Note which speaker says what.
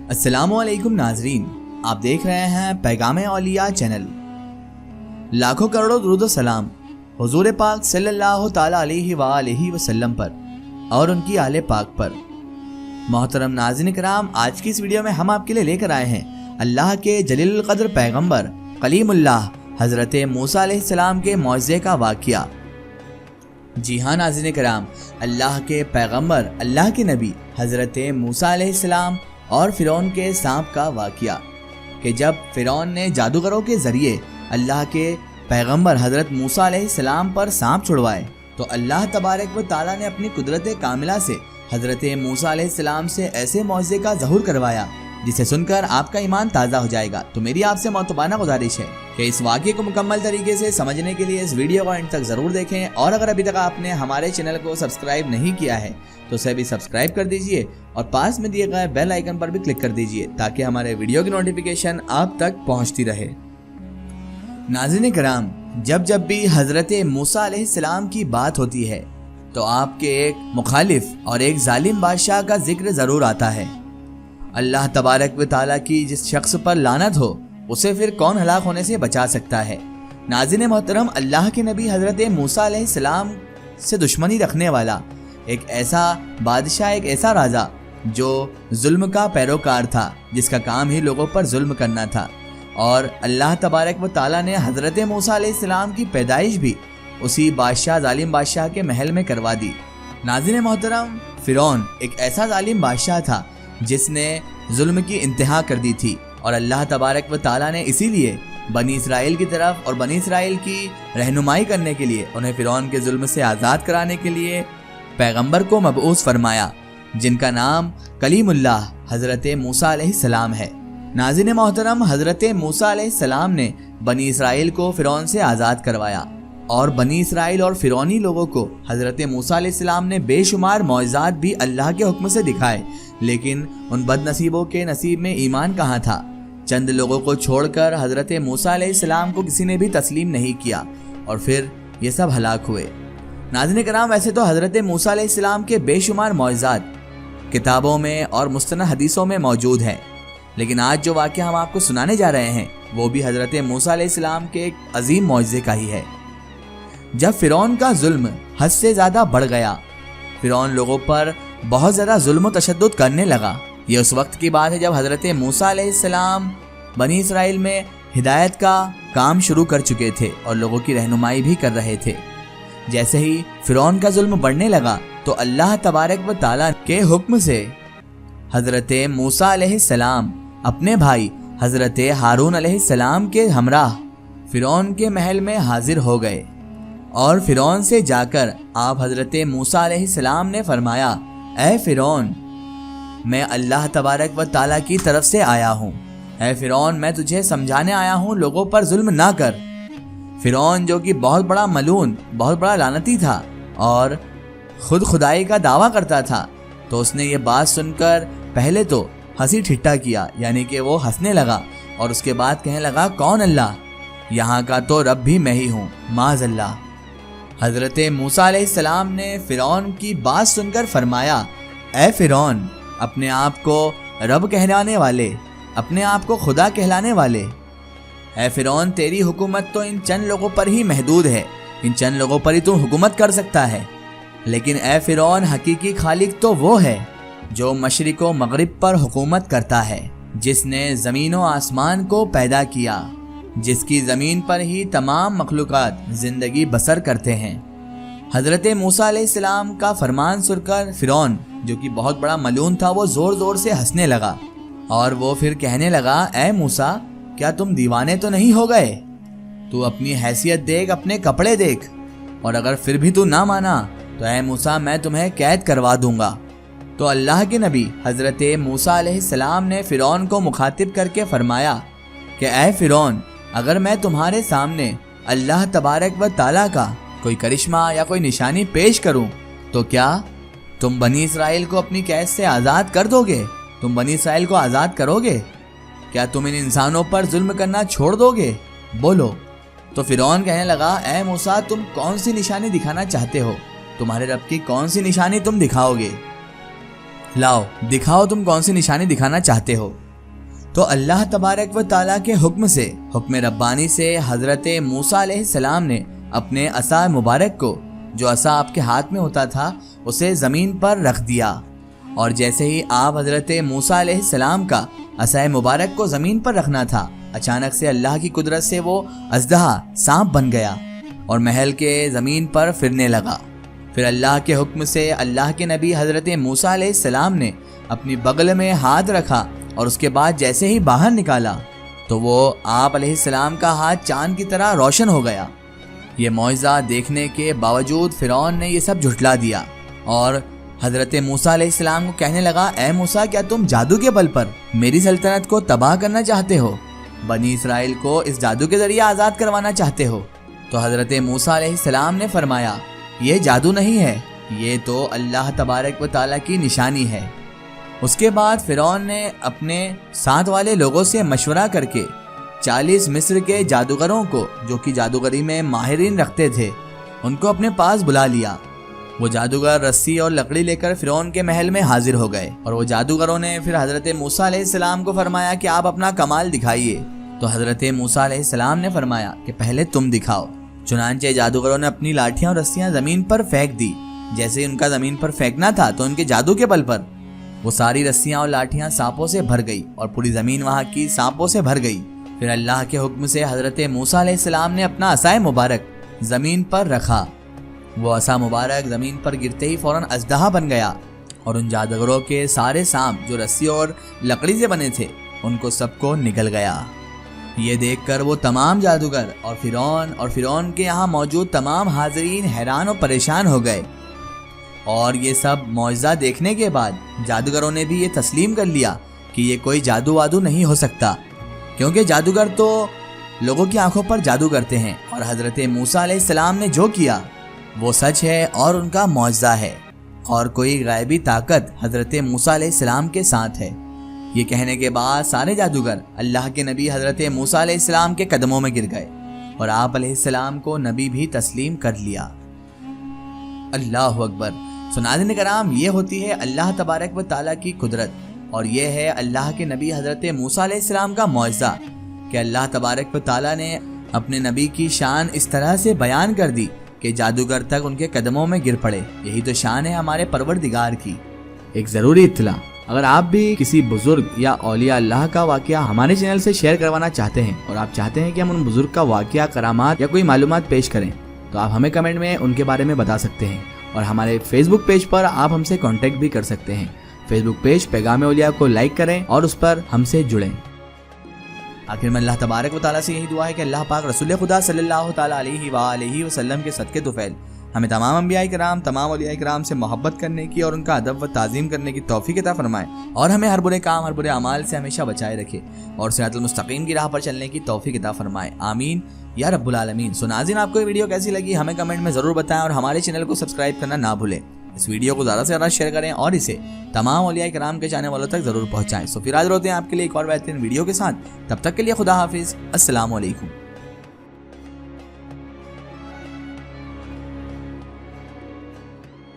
Speaker 1: अस्सलाम वालेकुम नाजरीन, आप देख रहे हैं पैगाम औलिया चैनल। लाखों करोड़ों दुरूद सलाम हुजूर पाक सल्लल्लाहु ताला अलैहि वसल्लम पर और उनकी आले पाक पर। मोहतरम नाज़रीन किराम, आज की इस वीडियो में हम आपके लिए लेकर आए हैं अल्लाह के जलील क़द्र पैगंबर कलीमुल्लाह हज़रत मूसा अलैहिस्सलाम के मौज़े का वाक़या। जी हाँ नाज़रीन किराम, अल्लाह के पैगंबर अल्लाह के नबी हज़रत मूसा अलैहिस्सलाम और फ़िरौन के सांप का वाक़या कि जब फ़िरौन ने जादूगरों के ज़रिए अल्लाह के पैगंबर हज़रत मूसा अलैहिस्सलाम पर सांप छुड़वाए तो अल्लाह तबारक व ताला ने अपनी कुदरत कामिला से हज़रत मूसा अलैहिस्सलाम से ऐसे मौज़े का ज़हूर करवाया जिसे सुनकर आपका ईमान ताज़ा हो जाएगा। तो मेरी आपसे मोतबाना गुजारिश है कि इस वाक़े को मुकम्मल तरीके से समझने के लिए इस वीडियो को एंड तक ज़रूर देखें, और अगर अभी तक आपने हमारे चैनल को सब्सक्राइब नहीं किया है तो उसे भी सब्सक्राइब कर दीजिए और पास में दिए गए बेल आइकन पर भी क्लिक कर दीजिए ताकि हमारे वीडियो की नोटिफिकेशन आप तक पहुँचती रहे। नाज़रीन किराम, जब भी हज़रत मूसा अलैहिस्सलाम की बात होती है तो आपके एक मुखालिफ और एक जालिम बादशाह का जिक्र ज़रूर आता है। अल्लाह तबारक व ताला की जिस शख्स पर लानत हो उसे फिर कौन हलाक होने से बचा सकता है। नाज़रीन मोहतरम, अल्लाह के नबी हज़रत मूसा अलैहिस्सलाम से दुश्मनी रखने वाला एक ऐसा बादशाह, एक ऐसा राजा जो जुल्म का पैरोकार था, जिसका काम ही लोगों पर जुल्म करना था, और अल्लाह तबारक व ताला ने हज़रत मूसा अलैहिस्सलाम की पैदाइश भी उसी बादशाह, जालिम बादशाह के महल में करवा दी। नाज़रीन मोहतरम, फ़िरौन एक ऐसा जालिम बादशाह था जिसने जुल्म की इंतहा कर दी थी, और अल्लाह तबारक व ताला ने इसीलिए बनी इसराइल की तरफ और बनी इसराइल की रहनुमाई करने के लिए उन्हें फ़िरौन के जुल्म से आज़ाद कराने के लिए पैगंबर को मबऊस फरमाया, जिनका नाम कलीमुल्लाह हज़रत मूसा अलैहिस्सलाम है। नाज़रीन मोहतरम, हज़रत मूसा अलैहिस्सलाम ने बनी इसराइल को फ़िरौन से आज़ाद करवाया, और बनी इसराइल और फ़िरौनी लोगों को हज़रत मूसा अलैहिस्सलाम ने बेशुमार मौज़ात भी अल्लाह के हुक्म से दिखाए, लेकिन उन बदनसीबों के नसीब में ईमान कहाँ था। चंद लोगों को छोड़कर हज़रत मूसा अलैहिस्सलाम को किसी ने भी तस्लीम नहीं किया और फिर ये सब हलाक हुए। नाज़रीन किराम, वैसे तो हज़रत मूसा अलैहिस्सलाम के बेशुमार मौज़ात किताबों में और मुस्तनद हदीसों में मौजूद हैं, लेकिन आज जो वाक़या हम आपको सुनाने जा रहे हैं वो भी हज़रत मूसा अलैहिस्सलाम के एक अजीम मौज़े का ही है। जब फ़िरौन का जुल्म हद से ज़्यादा बढ़ गया, फ़िरौन लोगों पर बहुत ज़्यादा जुल्म व तशद्दुद करने लगा। ये उस वक्त की बात है जब हज़रत मूसा अलैहिस्सलाम बनी इसराइल में हिदायत का काम शुरू कर चुके थे और लोगों की रहनुमाई भी कर रहे थे। जैसे ही फ़िरौन का जुल्म बढ़ने लगा तो अल्लाह तबारक व ताला के हुक्म से हज़रत मूसा अलैहिस्सलाम अपने भाई हज़रत हारून अलैहिस्सलाम के हमराह फ़िरौन के महल में हाजिर हो गए, और फ़िरौन से जाकर आप हज़रत मूसा अलैहिस्सलाम ने फरमाया, ऐ फ़िरौन, मैं अल्लाह तबारक व ताला की तरफ से आया हूँ। ऐ फ़िरौन, मैं तुझे समझाने आया हूँ, लोगों पर जुल्म ना कर। फ़िरौन जो कि बहुत बड़ा मलून, बहुत बड़ा लानती था और खुद खुदाई का दावा करता था, तो उसने ये बात सुनकर पहले तो हंसी ठिट्ठा किया, यानी कि वो हंसने लगा, और उसके बाद कहने लगा, कौन अल्लाह, यहाँ का तो रब भी मैं ही हूँ, माज़अल्लाह। हज़रत मूसा अलैहिस्सलाम ने फ़िरौन की बात सुनकर फरमाया, ऐ फ़िरौन, अपने आप को रब कहलाने वाले, अपने आप को खुदा कहलाने वाले, ऐ फ़िरौन, तेरी हुकूमत तो इन चंद लोगों पर ही महदूद है, इन चंद लोगों पर ही तू हुकूमत कर सकता है, लेकिन ऐ फ़िरौन, हकीकी खालिक तो वो है जो मशरिक़ व मग़रिब पर हुकूमत करता है, जिसने ज़मीन व आसमान को पैदा किया, जिसकी ज़मीन पर ही तमाम मखलूक़ात ज़िंदगी बसर करते हैं। हज़रत मूसा अलैहिस्सलाम का फरमान सुनकर फ़िरौन, जो कि बहुत बड़ा मलून था, वो ज़ोर ज़ोर से हंसने लगा, और वो फिर कहने लगा, ऐ मूसा, क्या तुम दीवाने तो नहीं हो गए? तू अपनी हैसियत देख, अपने कपड़े देख, और अगर फिर भी तू ना माना तो ऐ मूसा, मैं तुम्हें कैद करवा दूंगा। तो अल्लाह के नबी हज़रत मूसा अलैहिस्सलाम ने फ़िरौन को मुखातिब करके फ़रमाया कि ऐ फ़िरौन, अगर मैं तुम्हारे सामने अल्लाह तबारक व ताला का कोई करिश्मा या कोई निशानी पेश करूं तो क्या तुम बनी इसराइल को अपनी कैद से आज़ाद कर दोगे? तुम बनी इसराइल को आज़ाद करोगे? क्या तुम इन इंसानों पर जुल्म करना छोड़ दोगे? बोलो। तो फ़िरौन कहने लगा, ऐ मूसा, तुम कौन सी निशानी दिखाना चाहते हो? तुम्हारे रब की कौन सी निशानी तुम दिखाओगे? لاؤ دکھاؤ تم کون سی نشانی دکھانا چاہتے ہو۔ تو اللہ تبارک و تعالیٰ کے حکم سے، حکم ربانی سے حضرت موسیٰ علیہ السلام نے اپنے عصا مبارک کو، جو عصا آپ کے ہاتھ میں ہوتا تھا، اسے زمین پر رکھ دیا، اور جیسے ہی آپ حضرت موسیٰ علیہ السلام کا عصا مبارک کو زمین پر رکھنا تھا، اچانک سے اللہ کی قدرت سے وہ اژدہا سانپ بن گیا اور محل کے زمین پر پھرنے لگا۔ پھر اللہ کے حکم سے اللہ کے نبی حضرت موسیٰ علیہ السلام نے اپنی بغل میں ہاتھ رکھا، اور اس کے بعد جیسے ہی باہر نکالا تو وہ آپ علیہ السلام کا ہاتھ چاند کی طرح روشن ہو گیا۔ یہ معجزہ دیکھنے کے باوجود فرعون نے یہ سب جھٹلا دیا اور حضرت موسیٰ علیہ السلام کو کہنے لگا، اے موسیٰ، کیا تم جادو کے بل پر میری سلطنت کو تباہ کرنا چاہتے ہو؟ بنی اسرائیل کو اس جادو کے ذریعے آزاد کروانا چاہتے ہو؟ تو حضرت موسیٰ علیہ السلام نے فرمایا، یہ جادو نہیں ہے، یہ تو اللہ تبارک و تعالیٰ کی نشانی ہے۔ اس کے بعد فرعون نے اپنے ساتھ والے لوگوں سے مشورہ کر کے 40 مصر کے جادوگروں کو، جو کہ جادوگری میں ماہرین رکھتے تھے، ان کو اپنے پاس بلا لیا۔ وہ جادوگر رسی اور لکڑی لے کر فرعون کے محل میں حاضر ہو گئے، اور وہ جادوگروں نے پھر حضرت موسیٰ علیہ السلام کو فرمایا کہ آپ اپنا کمال دکھائیے۔ تو حضرت موسیٰ علیہ السلام نے فرمایا کہ پہلے تم دکھاؤ۔ چنانچہ جادوگروں نے اپنی لاٹھیاں اور رسیاں زمین پر پھینک دی۔ جیسے ان کا زمین پر پھینکنا تھا تو ان کے جادو کے بل پر وہ ساری رسیاں اور لاٹھیاں سانپوں سے بھر گئی، اور پوری زمین وہاں کی سانپوں سے بھر گئی۔ پھر اللہ کے حکم سے حضرت موسیٰ علیہ السلام نے اپنا عصا مبارک زمین پر رکھا۔ وہ عصا مبارک زمین پر گرتے ہی فوراً اژدہا بن گیا، اور ان جادوگروں کے سارے سانپ جو رسی اور لکڑی سے بنے تھے ان کو سب کو نگل گیا۔ یہ دیکھ کر وہ تمام جادوگر اور فرعون کے یہاں موجود تمام حاضرین حیران اور پریشان ہو گئے، اور یہ سب معجزہ دیکھنے کے بعد جادوگروں نے بھی یہ تسلیم کر لیا کہ یہ کوئی جادو وادو نہیں ہو سکتا، کیونکہ جادوگر تو لوگوں کی آنکھوں پر جادو کرتے ہیں، اور حضرت موسیٰ علیہ السلام نے جو کیا وہ سچ ہے اور ان کا معجزہ ہے، اور کوئی غیبی طاقت حضرت موسیٰ علیہ السلام کے ساتھ ہے۔ یہ کہنے کے بعد سارے جادوگر اللہ کے نبی حضرت موسیٰ علیہ السلام کے قدموں میں گر گئے، اور آپ علیہ السلام کو نبی بھی تسلیم کر لیا۔ اللہ اکبر۔ ناظرین کرام، یہ ہوتی ہے اللہ تبارک و تعالیٰ کی قدرت، اور یہ ہے اللہ کے نبی حضرت موسیٰ علیہ السلام کا معجزہ کہ اللہ تبارک و تعالیٰ نے اپنے نبی کی شان اس طرح سے بیان کر دی کہ جادوگر تک ان کے قدموں میں گر پڑے۔ یہی تو شان ہے ہمارے پروردگار کی۔ ایک ضروری اطلاع، اگر آپ بھی کسی بزرگ یا اولیاء اللہ کا واقعہ ہمارے چینل سے شیئر کروانا چاہتے ہیں، اور آپ چاہتے ہیں کہ ہم ان بزرگ کا واقعہ، کرامات یا کوئی معلومات پیش کریں، تو آپ ہمیں کمنٹ میں ان کے بارے میں بتا سکتے ہیں، اور ہمارے فیس بک پیج پر آپ ہم سے کانٹیکٹ بھی کر سکتے ہیں۔ فیس بک پیج پیغام اولیاء کو لائک کریں اور اس پر ہم سے جڑیں۔ آخر میں اللہ تبارک و تعالیٰ سے یہی دعا ہے کہ اللہ پاک رسول خدا صلی اللہ تعالیٰ علیہ وآلہ وسلم کے صدقے طفیل ہمیں تمام انبیاء کرام، تمام اولیاء کرام سے محبت کرنے کی اور ان کا ادب و تعظیم کرنے کی توفیق عطا فرمائے، اور ہمیں ہر برے کام، ہر برے اعمال سے ہمیشہ بچائے رکھے، اور صراط المستقیم کی راہ پر چلنے کی توفیق عطا فرمائے، آمین یا رب العالمین۔ ناظرین، آپ کو یہ ویڈیو کیسی لگی ہمیں کمنٹ میں ضرور بتائیں، اور ہمارے چینل کو سبسکرائب کرنا نہ بھولیں۔ اس ویڈیو کو زیادہ سے زیادہ شیئر کریں اور اسے تمام اولیاء کرام کے چاہنے والوں تک ضرور پہنچائیں۔ پھر حاضر ہوتے ہیں آپ کے لیے ایک اور بہترین ویڈیو کے ساتھ، تب تک کے لیے خدا حافظ، السلام علیکم۔